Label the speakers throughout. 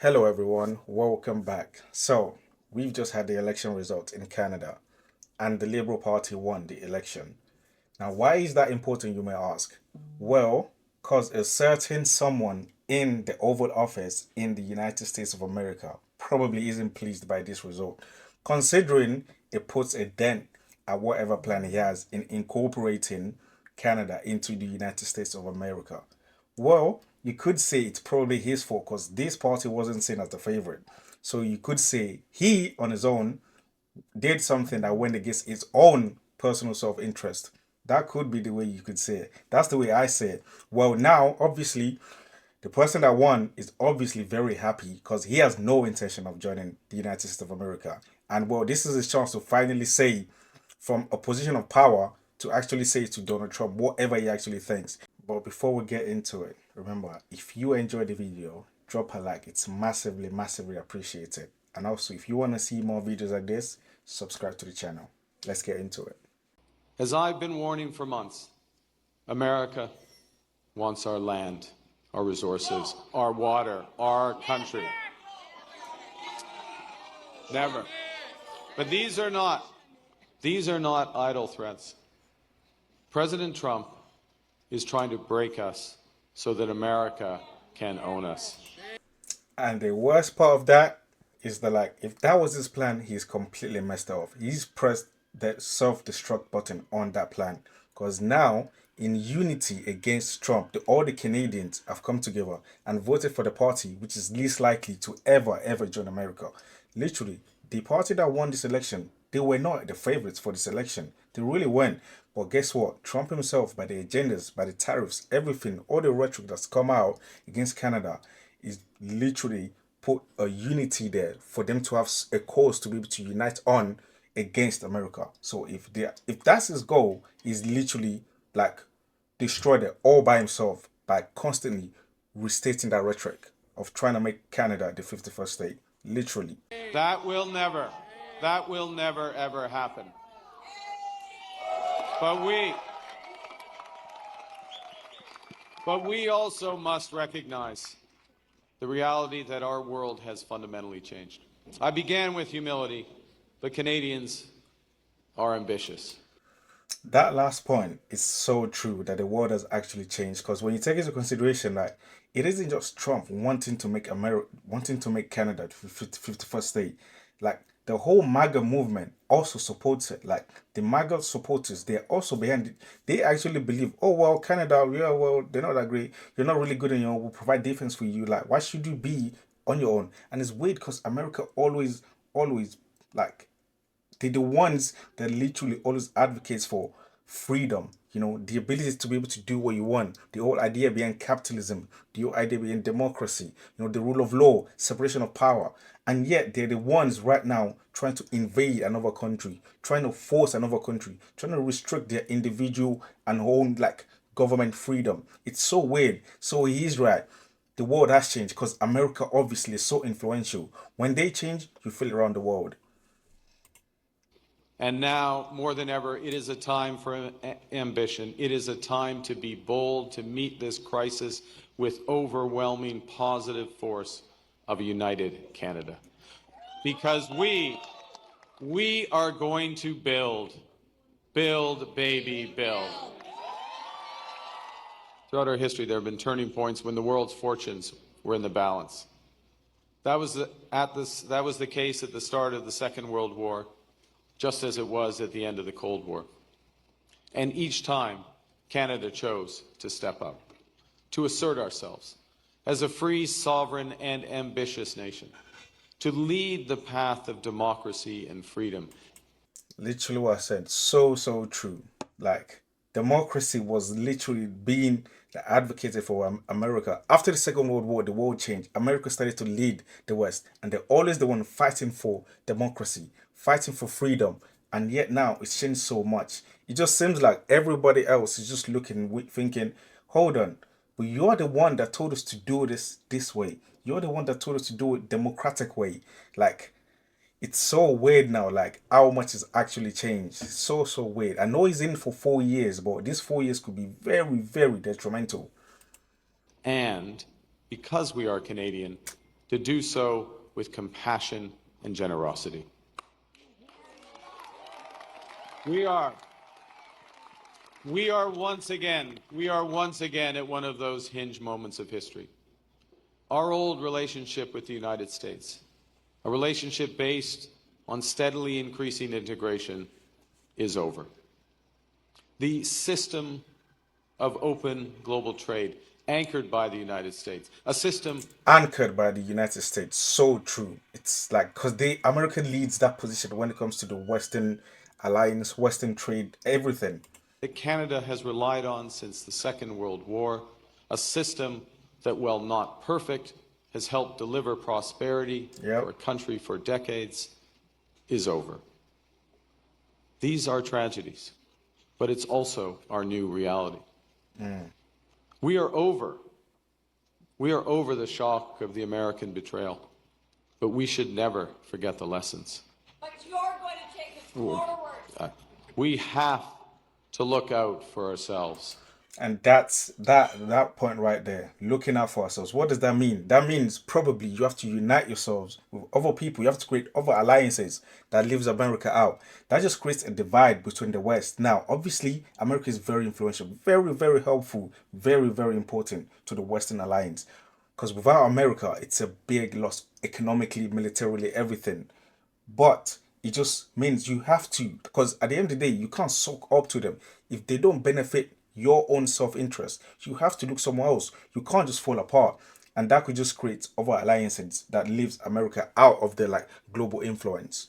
Speaker 1: Hello, everyone. Welcome back. So, we've just had the election results in Canada, and the Liberal Party won the election. Now, why is that important, you may ask? Well, because a certain someone in the Oval Office in the United States of America probably isn't pleased by this result, considering it puts a dent at whatever plan he has in incorporating Canada into the United States of America. Well, you could say it's probably his fault because this party wasn't seen as the favorite. So you could say he, on his own, did something that went against his own personal self interest. That could be the way you could say it. That's the way I say it. Well, now, obviously, the person that won is obviously very happy because he has no intention of joining the United States of America. And well, this is his chance to finally say, from a position of power, to actually say to Donald Trump whatever he actually thinks. But before we get into it, remember, if you enjoyed the video, drop a like. It's massively, massively appreciated. And also, if you want to see more videos like this, subscribe to the channel. Let's get into it.
Speaker 2: As I've been warning for months, America wants our land, our resources, our water, our country. Never. But these are not idle threats. President Trump is trying to break us so that America can own us.
Speaker 1: And the worst part of that is that, like, if that was his plan, he's completely messed up. He's pressed the self-destruct button on that plan. Because now, in unity against Trump, all the Canadians have come together and voted for the party which is least likely to ever join America. Literally, the party that won this election, they were not the favorites for this election. They really weren't. But guess what? Trump himself, by the agendas, by the tariffs, everything, all the rhetoric that's come out against Canada, is literally put a unity there for them to have a cause to be able to unite on against America. So if that's his goal, is literally like destroy it all by himself by constantly restating that rhetoric of trying to make Canada the 51st state. Literally.
Speaker 2: That will never ever happen. But we also must recognize the reality that our world has fundamentally changed. I began with humility, but Canadians are ambitious.
Speaker 1: That last point is so true that the world has actually changed because when you take into consideration that it isn't just Trump wanting to make Canada the 51st state, like the whole MAGA movement also supports it. Like the MAGA supporters, they're also behind it. They actually believe, oh well, Canada, yeah, well, they're not that great. You're not really good, and we'll provide defense for you. Like, why should you be on your own? And it's weird because America always like they're the ones that literally always advocates for freedom, the ability to be able to do what you want, the whole idea behind capitalism, the whole idea behind democracy, the rule of law, separation of power. And yet they're the ones right now trying to invade another country, trying to force another country, trying to restrict their individual and own like government freedom. It's so weird. So he is right. The world has changed because America obviously is so influential. When they change, you feel it around the world.
Speaker 2: And now, more than ever, it is a time for ambition. It is a time to be bold, to meet this crisis with overwhelming positive force of a united Canada. Because we are going to build, baby, build. Throughout our history, there have been turning points when the world's fortunes were in the balance. That was the case at the start of the Second World War, just as it was at the end of the Cold War. And each time, Canada chose to step up, to assert ourselves as a free, sovereign, and ambitious nation, to lead the path of democracy and freedom.
Speaker 1: Literally what I said. So true. Like democracy was literally being advocated for America. After the Second World War, the world changed. America started to lead the West, and they're always the one fighting for democracy, fighting for freedom. And yet now it's changed so much. It just seems like everybody else is just looking, thinking, hold on, but you're the one that told us to do this way. You're the one that told us to do it democratic way. Like it's so weird now, like how much has actually changed. So weird. I know he's in for 4 years, but these 4 years could be very detrimental.
Speaker 2: And because we are Canadian, to do so with compassion and generosity. We are once again at one of those hinge moments of history. Our old relationship with the United States, a relationship based on steadily increasing integration, is over. The system of open global trade, anchored by the United States, a system
Speaker 1: Anchored by the United States. So true. It's like, because America leads that position when it comes to the Western alliance, Western trade, everything.
Speaker 2: that Canada has relied on since the Second World War, a system that, while not perfect, has helped deliver prosperity
Speaker 1: Yep.
Speaker 2: for a country for decades, is over. These are tragedies, but it's also our new reality. We are over the shock of the American betrayal, but we should never forget the lessons.
Speaker 3: But you're going to take us forward.
Speaker 2: We have to look out for ourselves.
Speaker 1: And that's that point right there, looking out for ourselves. What does that mean? That means probably you have to unite yourselves with other people. You have to create other alliances that leaves America out. That just creates a divide between the West. Now, obviously, America is very influential, very, very helpful, very, very important to the Western alliance. Because without America, it's a big loss economically, militarily, everything. But it just means you have to, because at the end of the day, you can't soak up to them. If they don't benefit your own self-interest, you have to look somewhere else. You can't just fall apart. And that could just create other alliances that leaves America out of the global influence.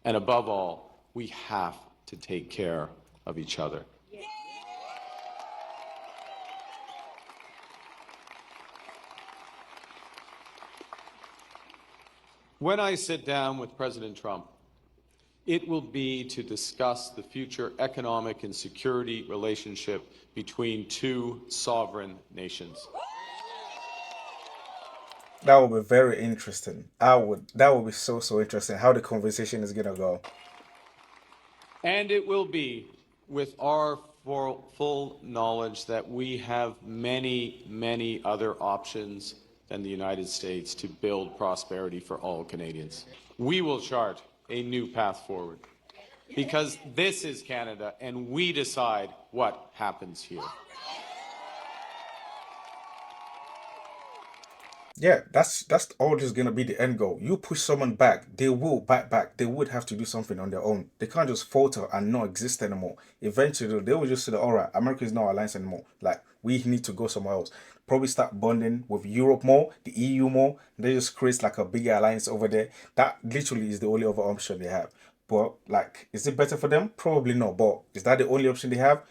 Speaker 2: And above all, we have to take care of each other. When I sit down with President Trump, it will be to discuss the future economic and security relationship between two sovereign nations.
Speaker 1: That would be very interesting. That would be so interesting how the conversation is gonna go.
Speaker 2: And it will be with our full knowledge that we have many, many other options than the United States to build prosperity for all Canadians. We will chart a new path forward because this is Canada and we decide what happens here.
Speaker 1: Yeah, that's all just gonna be the end goal. You push someone back, they will bite back. They would have to do something on their own. They can't just falter and not exist anymore. Eventually, they will just say, all right, America is not alliance anymore. Like, we need to go somewhere else. Probably start bonding with Europe more, the EU more. They just create like a bigger alliance over there. That literally is the only other option they have. But like, is it better for them? Probably not. But is that the only option they have?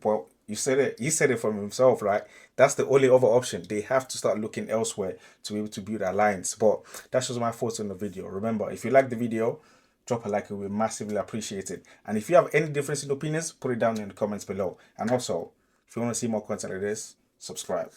Speaker 1: Well, you said it. He said it from himself, right? That's the only other option. They have to start looking elsewhere to be able to build alliance. But that's just my thoughts on the video. Remember, if you like the video, drop a like. It will be massively appreciated. And if you have any difference in opinions, put it down in the comments below. And also, if you want to see more content like this, subscribe.